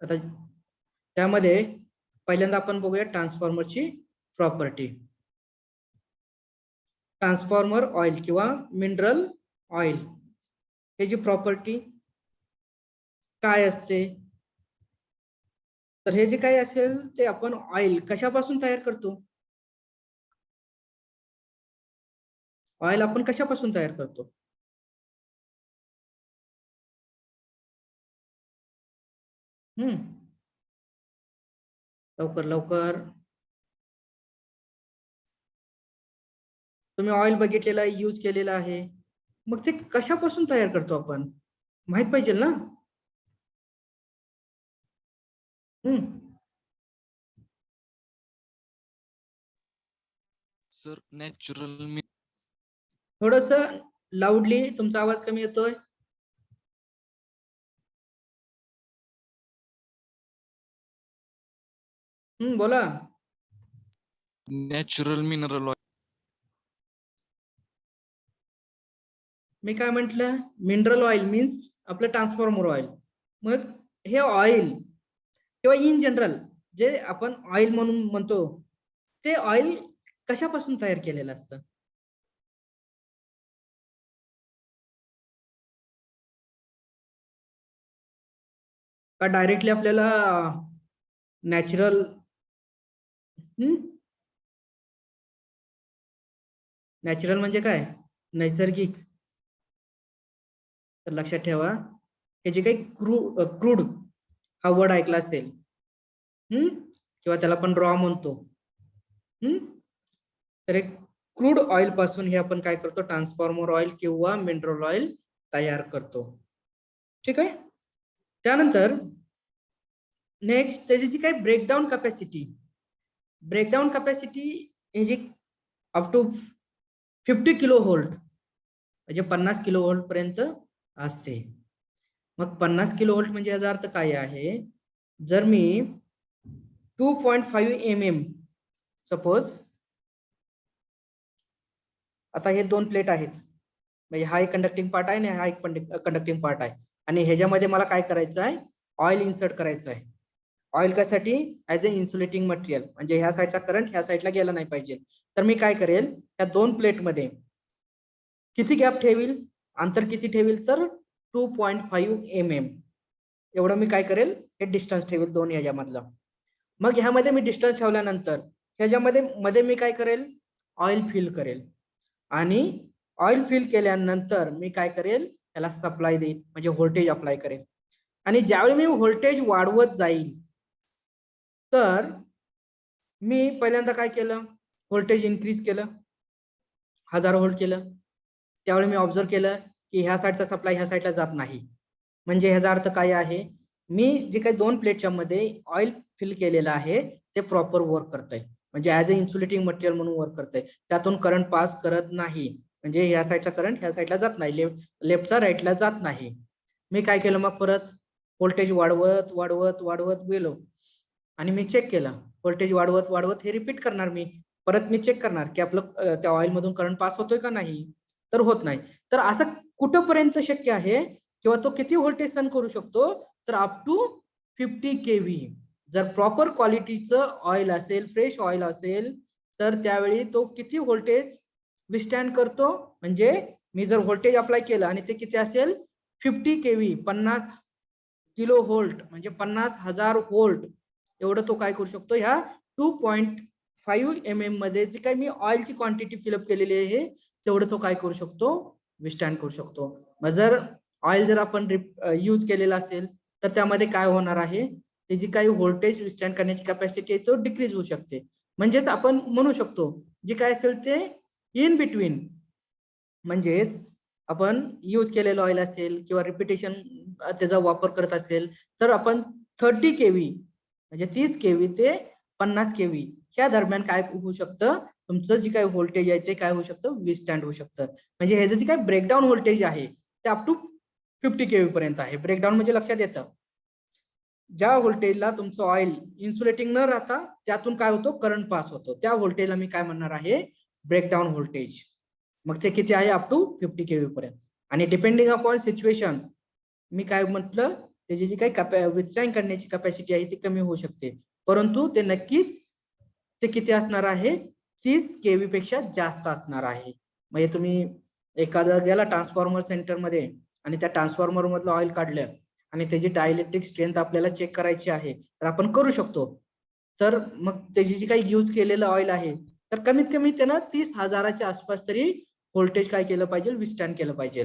आता त्यामध्ये पहिल्यांदा आपण बघूया ट्रान्सफॉर्मरची प्रॉपर्टी. ट्रान्सफॉर्मर ऑइल किंवा मिनरल ऑइल ह्याची प्रॉपर्टी काय असते, तर हे जे काही असेल ते आपण ऑइल कशापासून तयार करतो, ऑइल आपण कशापासून तयार करतो? लवकर लवकर. तुम्ही ऑइल बघितलेला आहे, यूज केलेला आहे, मग ते कशापासून तयार करतो आपण माहित पाहिजे ना. सर नॅचरल थोडस लाऊडली तुमचा आवाज कमी येतोय. बोला. Natural mineral oil. मी काय म्हटलं, मिनरल ऑइल मीन्स आपलं ट्रान्सफॉर्मर ऑइल. मग हे ऑइल किंवा इन जनरल जे आपण ऑइल म्हणून म्हणतो ते ऑइल कशापासून तयार केलेलं असतं? का डायरेक्टली आपल्याला नॅचरल नॅचरल म्हणजे काय? नैसर्गिक. तर लक्षात ठेवा, हे जे काही क्रूड हा वर्ड ऐकला असेल, किंवा त्याला आपण रॉ म्हणतो. तर एक क्रूड ऑइल पासून हे आपण काय करतो, ट्रान्सफॉर्मर ऑइल किंवा मिनरल ऑइल तयार करतो. ठीक आहे. त्यानंतर नेक्स्ट त्याची जी काही ब्रेकडाऊन कॅपॅसिटी हे जी अप टू 50 किलो व्होल्ट म्हणजे 50 किलो व्होल्ट पर्यंत असते. मग 50 किलो व्होल्ट म्हणजे याचा अर्थ काय आहे? जर मी 2.5 mm सपोज, आता हे दोन प्लेट आहेत, म्हणजे हा एक कंडक्टिंग पार्ट आहे आणि हा एक कंडक्टिंग पार्ट आहे, आणि ह्याच्यामध्ये मला काय करायचं आहे, ऑइल इन्सर्ट करायचं आहे. ऑइल कशासाठी? ऍज अ इन्सुलेटिंग मटेरियल, म्हणजे ह्या साईडचा करंट ह्या साईडला गेला नाही पाहिजे. तर मी काय करेल, या दोन प्लेटमध्ये किती गॅप ठेवील, अंतर किती ठेवील, तर 2.5 mm एवढं मी काय करेल, हे डिस्टन्स ठेवेल दोन याच्यामधलं. मग ह्यामध्ये मी डिस्टन्स ठेवल्यानंतर ह्याच्यामध्ये मी काय करेल, ऑइल फिल करेल, आणि ऑइल फिल केल्यानंतर मी काय करेल, त्याला सप्लाय देईल, म्हणजे व्होल्टेज अप्लाय करेल. आणि ज्यावेळी मी व्होल्टेज वाढवत जाईल, तर मी पहिल्यांदा काय केलं, व्होल्टेज इन्क्रीज केलं, 1000 व्होल्ट केलं. त्यावेळी मी ऑब्झर्व केलं की ह्या साईडचा सप्लाय ह्या साईडला जात नाही. म्हणजे ह्याचा अर्थ काय आहे, मी जे काही दोन प्लेटच्या मध्ये ऑइल फिल केलेलं आहे ते प्रॉपर वर्क करतंय, म्हणजे ऍज अ इन्सुलेटिंग मटेरियल म्हणून वर्क करतंय. त्यातून करंट पास करत नाही, म्हणजे ह्या साईडचा करंट ह्या साईडला जात नाही, लेफ्टचा राईटला जात नाही. मी काय केलं, मग परत व्होल्टेज वाढवत वाढवत वाढवत गेलो, आणि मी चेक केलं, व्होल्टेज वाढवत वाढवत हे रिपीट करणार. मी परत चेक करणार की आपलं त्या ऑइल मधून करंट पास होतोय का नाही, तर होत नाही. तर असं कुठपर्यंत शक्य आहे, किंवा तो किती व्होल्टेज सहन करू शकतो, तर अप टू 50 kV. जर प्रॉपर क्वालिटीचं ऑइल असेल, फ्रेश ऑइल असेल, तर त्यावेळी तो किती व्होल्टेज विस्टँड करतो, म्हणजे मी जर व्होल्टेज अप्लाय केलं आणि ते किती असेल, 50 kV, 50 किलो व्होल्ट, म्हणजे 50,000 व्होल्ट एवढं तो काय करू शकतो, ह्या 2.5 mm मध्ये जी काही मी ऑइलची क्वांटिटी फिलअप केलेली आहे तेवढं तो काय करू शकतो, विस्टँड करू शकतो. मग जर ऑइल जर आपण यूज केलेला असेल, तर त्यामध्ये काय होणार आहे, ते जी काही व्होल्टेज विस्टँड करण्याची कॅपॅसिटी आहे तो डिक्रीज होऊ शकते. म्हणजेच आपण म्हणू शकतो जे काय असेल ते इन बिटवीन, म्हणजेच आपण यूज केलेलं ऑइल असेल किंवा रिपिटेशन त्याचा वापर करत असेल, तर आपण 30 kV म्हणजे 30 kV ते 50 kV ह्या दरम्यान काय होऊ शकतं, तुमचं जे काही व्होल्टेज आहे ते काय होऊ शकतं, विस्टँड होऊ शकतं. म्हणजे ह्याचं जे काही ब्रेकडाऊन व्होल्टेज आहे ते अप टू 50 kV पर्यंत आहे. ब्रेकडाऊन म्हणजे लक्षात येतं, ज्या व्होल्टेजला तुमचं ऑइल इन्सुलेटिंग न राहता त्यातून काय होतो, करंट पास होतो, त्या व्होल्टेजला मी काय म्हणणार आहे, ब्रेकडाऊन व्होल्टेज. मग ते किती आहे, अप टू 50 kV पर्यंत. आणि डिपेंडिंग अपॉन सिच्युएशन, मी काय म्हटलं, त्याची जी काही विथस्टँड करण्याची कॅपॅसिटी आहे ती कमी होऊ शकते, परंतु ते नक्कीच ते किती असणार आहे, 30 kV पेक्षा जास्त असणार आहे. म्हणजे तुम्ही एखादा गेला ट्रान्सफॉर्मर सेंटर मध्ये आणि त्या ट्रान्सफॉर्मर मधलं ऑइल काढलं आणि त्याची डायलेक्ट्रिक स्ट्रेंथ आपल्याला चेक करायची आहे, तर आपण करू शकतो. तर मग त्याची जी काही यूज केलेलं ऑइल आहे, तर कमीत कमी त्यानं 30,000च्या आसपास तरी व्होल्टेज काय केलं पाहिजे, विस्टँड केलं पाहिजे,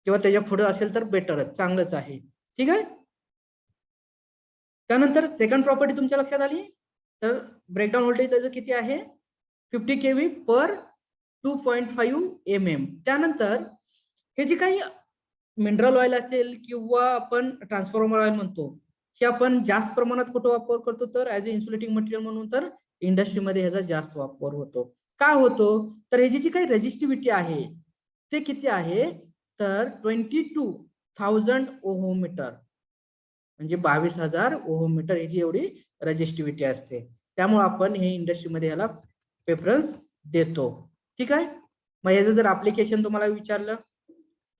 किंवा त्याच्या पुढे असेल तर बेटरच, चांगलंच आहे. ठीक आहे. त्यानंतर सेकंड प्रॉपर्टी तुमच्या लक्षात आली, तर ब्रेकडाऊन व्होल्टेज त्याचं किती आहे, 50 kV पर 2.5 mm. त्यानंतर हे जे काही मिनरल ऑइल असेल किंवा आपण ट्रान्सफॉर्मर ऑइल म्हणतो, हे आपण जास्त प्रमाणात कुठं वापर करतो, तर ऍज अ इन्सुलेटिंग मटेरियल म्हणून तर इंडस्ट्रीमध्ये ह्याचा जास्त वापर होतो. काय होतो, तर ह्याची जी काही रेजिस्टिव्हिटी आहे ते किती आहे तर 22,000 ओहममीटर, म्हणजे 22,000 ओहममीटर ह्याची एवढी रेजिस्टिव्हिटी असते. त्यामुळे आपण हे इंडस्ट्रीमध्ये याला प्रेफरन्स देतो. ठीक आहे. मग याचं जर ऍप्लिकेशन तुम्हाला विचारलं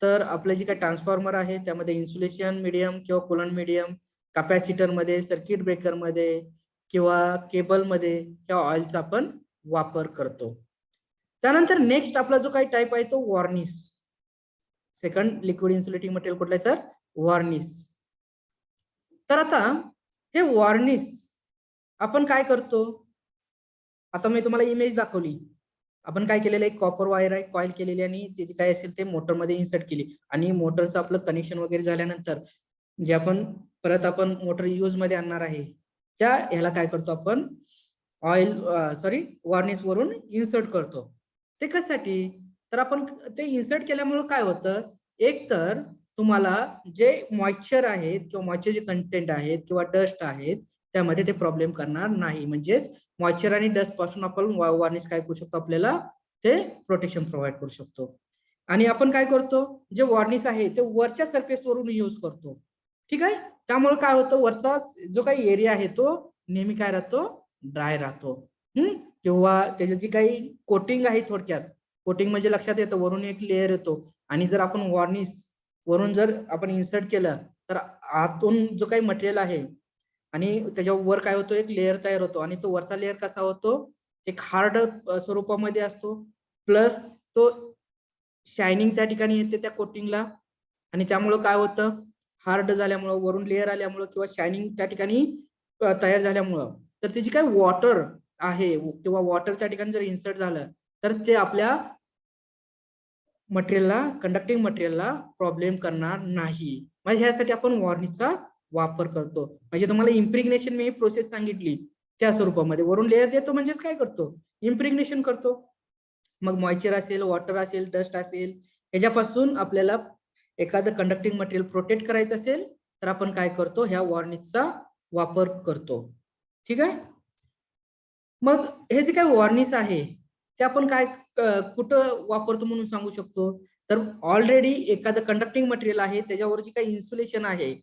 तर आपलं जे काही ट्रान्सफॉर्मर आहे त्यामध्ये इन्सुलेशन मीडियम किंवा कुलंट मीडियम, कॅपॅसिटर मध्ये, सर्किट ब्रेकर मध्ये किंवा केबल मध्ये किंवा ऑइलचा आपण वापर करतो. त्यानंतर नेक्स्ट आपला जो काही टाईप आहे तो varnish. Second liquid insulating material कुठलं आहे तर वॉर्निश. तर आता हे वॉर्निश आपण काय करतो, आता मी तुम्हाला इमेज दाखवली. आपण काय केलेलं आहे, कॉपर वायर आहे कॉईल केलेली आणि त्याची काय असेल ते मोटर मध्ये इन्सर्ट केली आणि मोटरचं आपलं कनेक्शन वगैरे झाल्यानंतर जे आपण परत आपण मोटर यूज मध्ये आणणार आहे त्या ह्याला काय करतो आपण वॉर्निश वरून इन्सर्ट करतो. ते कशासाठी तर आपण ते इन्सर्ट केल्यामुळे काय होतं, एक तर तुम्हाला जे मॉइश्चर आहेत किंवा मॉइश्चरचे कंटेंट आहेत किंवा डस्ट आहेत त्यामध्ये ते प्रॉब्लेम करणार नाही. म्हणजेच मॉइश्चर आणि डस्ट पासून आपण वॉर्निश काय करू शकतो, आपल्याला ते प्रोटेक्शन प्रोव्हाइड करू शकतो. आणि आपण काय करतो, जे वॉर्निश आहे ते वरच्या सरफेस वरून यूज करतो. ठीक आहे. त्यामुळे काय होतं, वरचा जो काही एरिया आहे तो नेहमी काय राहतो, ड्राय राहतो. किंवा त्याची जी काही कोटिंग आहे, थोडक्यात कोटिंग म्हणजे लक्षात येतं वरून एक लेअर येतो आणि जर आपण वॉर्निश वरून जर आपण इन्सर्ट केलं तर आतून जो काही मटेरियल आहे आणि त्याच्यावर काय होतो, एक लेअर तयार होतो आणि तो वरचा लेअर कसा होतो, एक हार्ड स्वरूपामध्ये असतो, प्लस तो शायनिंग त्या ठिकाणी येते त्या कोटिंगला आणि त्यामुळं काय होतं, हार्ड झाल्यामुळं वरून लेअर आल्यामुळं किंवा शायनिंग त्या ठिकाणी तयार झाल्यामुळं तर त्याची काय वॉटर आहे किंवा वॉटर त्या ठिकाणी जर इन्सर्ट झालं तर ते आपल्या मटेरियलला, कंडक्टिंग मटेरियलला प्रॉब्लेम करणार नाही. म्हणजे ह्यासाठी आपण वॉर्निशचा वापर करतो. म्हणजे तुम्हाला इम्प्रिग्नेशन मी प्रोसेस सांगितली त्या स्वरूपामध्ये वरून लेअर देतो म्हणजेच काय करतो, इम्प्रिग्नेशन करतो. मग मॉइश्चर असेल, वॉटर असेल, डस्ट असेल, ह्याच्यापासून आपल्याला एखादं कंडक्टिंग मटेरियल प्रोटेक्ट करायचं असेल तर आपण काय करतो, ह्या वॉर्निशचा वापर करतो. ठीक आहे. मग हे जे काही वॉर्निश आहे ते आपण काय कुठं वापरतो म्हणून सांगू शकतो, तर ऑलरेडी एखादं कंडक्टिंग मटेरियल आहे त्याच्यावर जी काही इन्सुलेशन आहे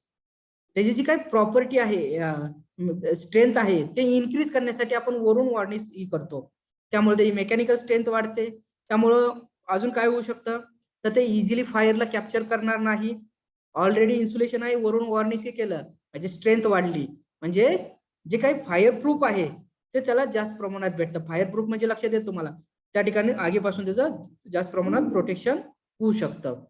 त्याची जी काही प्रॉपर्टी आहे, स्ट्रेंथ आहे, ते इन्क्रीज करण्यासाठी आपण वरून वॉर्निश करतो. त्यामुळे त्याची मेकॅनिकल स्ट्रेंथ वाढते. त्यामुळं अजून काय होऊ शकतं, तर ते इझिली फायरला कॅप्चर करणार नाही. ऑलरेडी इन्सुलेशन आहे, वरून वॉर्निश केलं म्हणजे स्ट्रेंथ वाढली, म्हणजे जे काही फायर प्रूफ आहे ते त्याला जास्त प्रमाणात भेटतं. फायर प्रूफ म्हणजे लक्षात येत तुम्हाला, त्या ठिकाणी आगीपासून त्याचं जास्त प्रमाणात प्रोटेक्शन होऊ शकतं.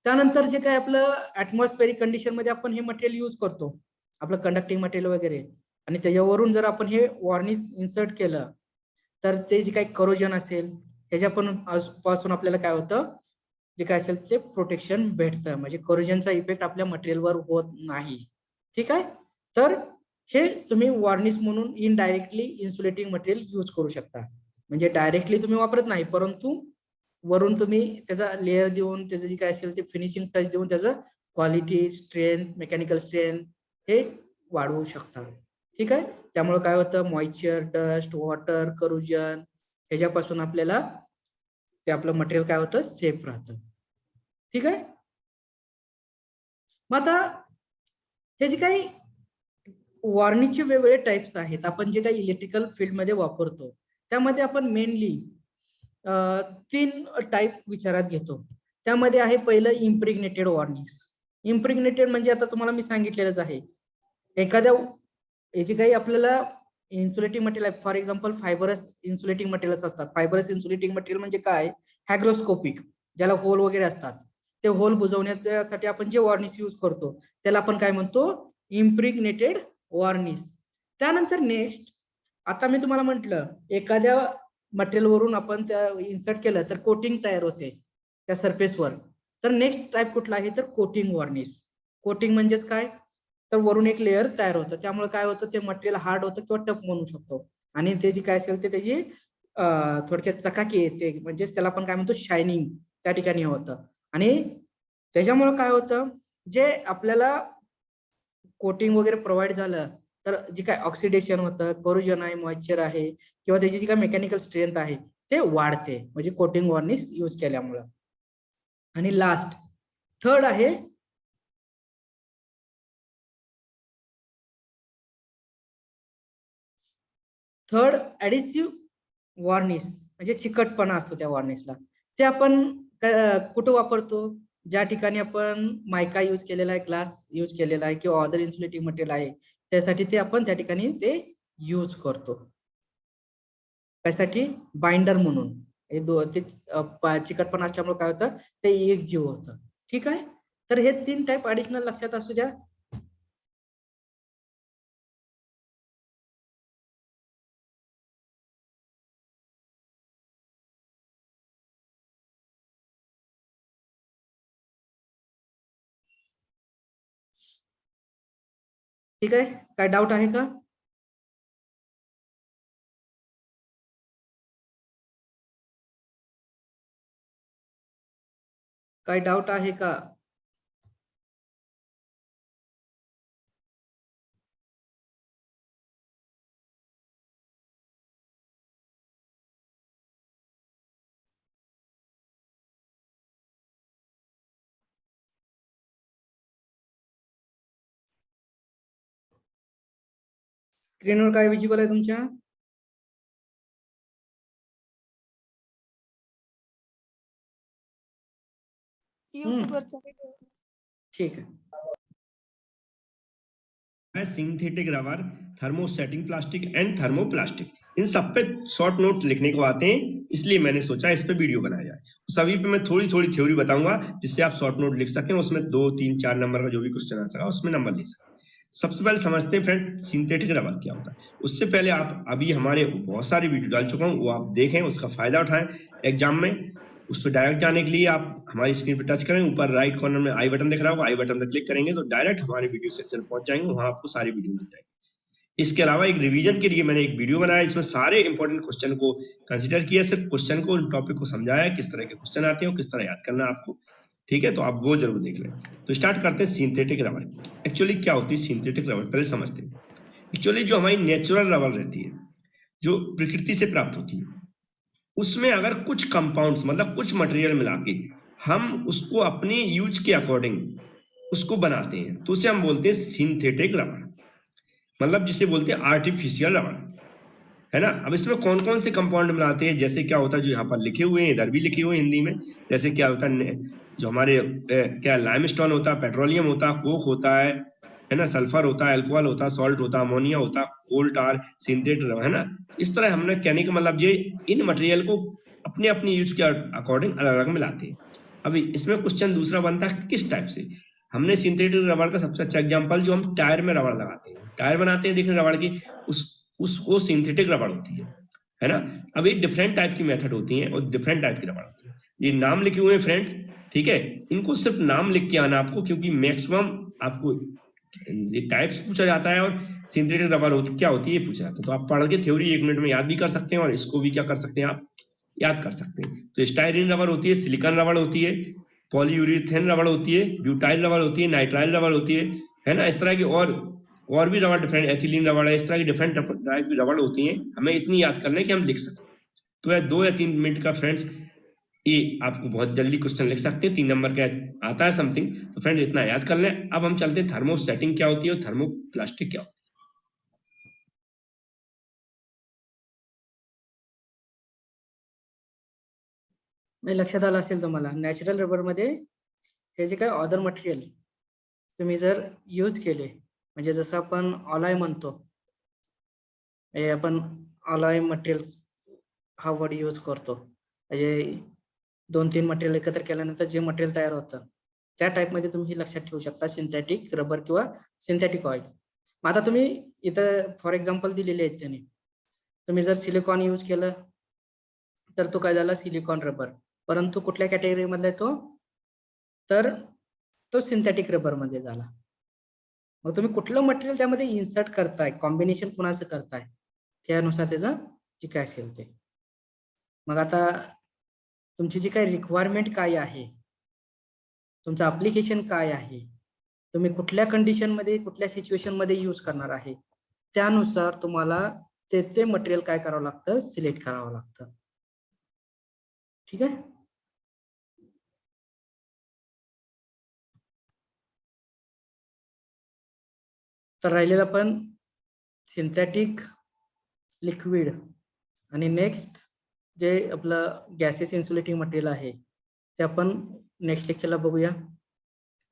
त्यानंतर जे काही आपलं ऍटमॉस्फेरिक कंडिशन मध्ये आपण हे मटेरियल यूज करतो, आपलं कंडक्टिंग मटेरियल वगैरे, आणि त्याच्यावरून जर आपण हे वॉर्निश इन्सर्ट केलं तर ते जे काही करोजन असेल ह्याच्या पासून आपल्याला काय होतं, जे काय असेल ते प्रोटेक्शन भेटतं. म्हणजे करोजनचा इफेक्ट आपल्या मटेरियलवर होत नाही. ठीक आहे. तर हे तुम्ही वॉर्निश म्हणून इनडायरेक्टली इन्सुलेटिंग मटेरियल यूज करू शकता. म्हणजे डायरेक्टली तुम्ही वापरत नाही, परंतु वरून तुम्ही त्याचा लेअर देऊन त्याचं जे काय असेल ते फिनिशिंग टच देऊन त्याचं क्वालिटी, स्ट्रेंथ, मेकॅनिकल स्ट्रेंथ हे वाढवू शकता. ठीक आहे. त्यामुळे काय होतं, मॉइश्चर, डस्ट, वॉटर, करोजन ह्याच्यापासून आपल्याला ते आपलं मटेरियल काय होतं, सेफ राहतं. ठीक आहे. मग आता हे जे काही वॉर्निशचे वेगवेगळे टाइप्स आहेत, आपण जे काही इलेक्ट्रिकल फील्डमध्ये वापरतो त्यामध्ये आपण मेनली 3 टाइप विचारात घेतो. त्यामध्ये आहे पहिलं इम्प्रिग्नेटेड वॉर्निश. इम्प्रिग्नेटेड म्हणजे आता तुम्हाला मी सांगितलेलंच आहे, एखाद्या याची काही आपल्याला इन्सुलेटिंग मटेरियल आहे, for example fibrous insulating materials असतात. फायबरस इन्सुलेटिंग मटेरियल म्हणजे काय, हायग्रोस्कोपिक, ज्याला होल वगैरे असतात, ते होल बुजवण्यासाठी आपण जे वॉर्निश यूज करतो त्याला आपण काय म्हणतो, इम्प्रिग्नेटेड वॉर्निश. त्यानंतर नेक्स्ट, आता मी तुम्हाला म्हटलं एखाद्या मटेरियल वरून आपण त्या इन्सर्ट केलं तर कोटिंग तयार होते त्या सरफेसवर. तर नेक्स्ट टाइप कुठला आहे तर कोटिंग वॉर्निश. कोटिंग म्हणजेच काय, तर वरून एक लेअर तयार होतं, त्यामुळे काय होतं, ते मटेरियल हार्ड होतं किंवा टफ म्हणू शकतो आणि त्याची काय असेल ते त्याची थोडक्यात चकाकी येते, म्हणजेच त्याला आपण काय म्हणतो शायनिंग त्या ठिकाणी होतं. आणि त्याच्यामुळे काय होतं, जे आपल्याला कोटिंग वगैरे प्रोव्हाइड झालं तर जे काय ऑक्सिडेशन होतं, कोरोजन आहे, मॉइश्चर आहे किंवा त्याची जी काय मेकॅनिकल स्ट्रेंथ आहे ते वाढते, म्हणजे कोटिंग वॉर्निश यूज केल्यामुळं. आणि लास्ट थर्ड आहे थर्ड ऍडिसिव्ह वॉर्निश, म्हणजे चिकटपणा असतो त्या वॉर्निशला. ते आपण कुठं वापरतो? ज्या ठिकाणी आपण मायका यूज केलेला आहे, ग्लास यूज केलेला आहे किंवा अदर इन्सुलेटिव्ह मटेरियल आहे, त्यासाठी ते आपण त्या ठिकाणी ते यूज करतो. त्यासाठी बाइंडर म्हणून ते चिकटपणा असल्यामुळे काय होतं, ते एक जीव होतं. ठीक आहे, तर हे 3 टाईप ऍडिशनल लक्षात असू द्या. ठीक आहे, काय डाऊट आहे का? काय डाऊट आहे का? स्क्रीनवर काय विजिबल आहे तुमच्या? युट्यूबवरचा व्हिडिओ. ठीक आहे. Synthetic rubber, thermosetting plastic end thermoplastic, in sub pay short note लिखने को आते हैं, इसलिए मैंने सोचा इस पे वीडियो बनाया जाए। सभी पे मैं थोड़ी थोड़ी थ्योरी बताऊंगा जिससे आप शॉर्ट नोट लिख सकें, उसमें 2, 3, 4 नंबर का जो भी क्वेश्चन आ सका उसमें नंबर ले सकें। सबसे पहले समझते हैं फ्रेंड सिंथेटिक रबर क्या होता है। उससे पहले आप अभी हमारे बहुत सारे वीडियो डाल चुका हूँ, वो आप देखें, उसका फायदा उठाएं एग्जाम में। उस पर डायरेक्ट जाने के लिए आप हमारी स्क्रीन पर टच करें, ऊपर राइट कॉर्नर में आई बटन दिख रहा होगा, आई बटन पर क्लिक करेंगे तो डायरेक्ट हमारे वीडियो सेक्शन पहुंच जाएंगे, वहां आपको सारी वीडियो मिल जाएगी। इसके अलावा एक रिवीजन के लिए मैंने एक वीडियो बनाया, इसमें सारे इंपॉर्टेंट क्वेश्चन को कंसीडर किया, सिर्फ क्वेश्चन को, टॉपिक को समझाया, किस तरह के क्वेश्चन आते हैं और किस तरह याद करना है आपको। ठीक है, तो आप वो जरूर देख लें। तो स्टार्ट करते हैं सिंथेटिक रबर। एक्चुअली क्या होती है सिंथेटिक रबर, पहले समझते हैं। एक्चुअली जो हमारी नेचुरल रबर रहती है, जो प्रकृति से प्राप्त होती है, उसमें अगर कुछ कंपाउंड्स मतलब कुछ मटेरियल मिला के हम उसको अपने यूज के अकॉर्डिंग उसको बनाते हैं तो उसे हम बोलते हैं सिंथेटिक रबर, मतलब जिसे बोलते हैं आर्टिफिशियल रबर, है ना। अब इसमें कौन कौन से कंपाउंड मिलाते हैं, जैसे क्या होता है जो यहाँ पर लिखे हुए हैं, इधर भी लिखे हुए हैं हिंदी में, जैसे क्या होता है जो हमारे क्या लाइमस्टोन होता है, पेट्रोलियम होता है, कोक होता है ना, सल्फर होता है, अल्कोहल होता है, सॉल्ट होता है, अमोनिया होता है, कोल टार, सिंथेटिक रबर, है ना। इस तरह हमने कहने का मतलब ये इन मटेरियल को अपने अपने यूज के अकॉर्डिंग अलग अलग मिलाते हैं। अभी इसमें क्वेश्चन दूसरा बनता है किस टाइप से। हमने सिंथेटिक रबर का सबसे अच्छा एग्जांपल जो हम टायर में रबर लगाते हैं, टायर बनाते हैं देखिए रबर की, वो सिंथेटिक रबर होती है ना। अब ये डिफरेंट टाइप की मेथड होती हैं और डिफरेंट टाइप की रबर होती है। ये नाम लिखे हुए हैं फ्रेंड्स, ठीक है, इनको सिर्फ नाम लिख के आना आपको, क्योंकि मैक्सिमम आपको ये टाइप्स पूछा जाता है और सिंथेटिक रबर होती क्या होती है ये पूछा जाता है। तो आप पढ़ के थ्योरी 1 मिनट में याद भी कर सकते हैं और इसको भी क्या कर सकते हैं आप याद कर सकते हैं। तो स्टाइरिन रबर होती है, सिलिकॉन रबर होती है, पॉलीयूरेथेन रबर होती है, ब्यूटाइल रबर होती है, नाइट्राइल रबर होती है ना। इस तरह की और भी रबर डिफरेंट, एथिलीन रबर है, इस तरह की डिफरेंट टाइप की रबर होती हैं, हमें इतनी याद कर लें कि हम लिख सकें। तो यह 2 या 3 मिनट का फ्रेंड्स ये आपको बहुत जल्दी क्वेश्चन लिख सकते हैं, 3 नंबर का आता है समथिंग, तो फ्रेंड्स इतना याद कर लें। अब हम चलते हैं थर्मोसेटिंग क्या होती है और थर्मोप्लास्टिक क्या होती है। नाही, लक्षात आलं असेल तुम्हाला, नॅचरल रबर मध्ये हे जे काही अदर मटेरियल तुम्ही जर यूज केले, म्हणजे जसं आपण ऑलॉय म्हणतो, हे आपण ऑलॉय मटेरियल्स हा वर्ड यूज करतो, म्हणजे 2-3 मटेरियल एकत्र केल्यानंतर जे मटेरियल तयार होतं त्या टाइप मध्ये तुम्ही लक्षात ठेवू शकता, सिंथेटिक रबर किंवा सिंथेटिक ऑइल. आता तुम्ही इथं फॉर एक्झाम्पल दिलेले आहेत त्याने, तुम्ही जर सिलिकॉन यूज केलं तर तो काय झाला, सिलिकॉन रबर. परंतु कुठल्या कॅटेगरी मधला आहे तो, तर तो सिंथेटिक रबर मध्ये झाला. मग तुम्ही कुठलं मटेरियल त्यामध्ये इन्सर्ट करताय, कॉम्बिनेशन कुणाचं करताय, त्यानुसार त्याचं जे काय असेल ते. मग आता तुमची जी काही रिक्वायरमेंट काय आहे, तुमचं ऍप्लिकेशन काय आहे, तुम्ही कुठल्या कंडिशन मध्ये कुठल्या सिच्युएशन मध्ये यूज करणार आहे, त्यानुसार तुम्हाला ते मटेरियल काय करावं लागतं, सिलेक्ट करावं लागतं. ठीक आहे. तर राहिलेलं आपण सिंथेटिक लिक्विड आणि नेक्स्ट जे आपलं गॅसेस इन्सुलेटिंग मटेरियल आहे ते आपण नेक्स्ट लेक्चरला बघूया.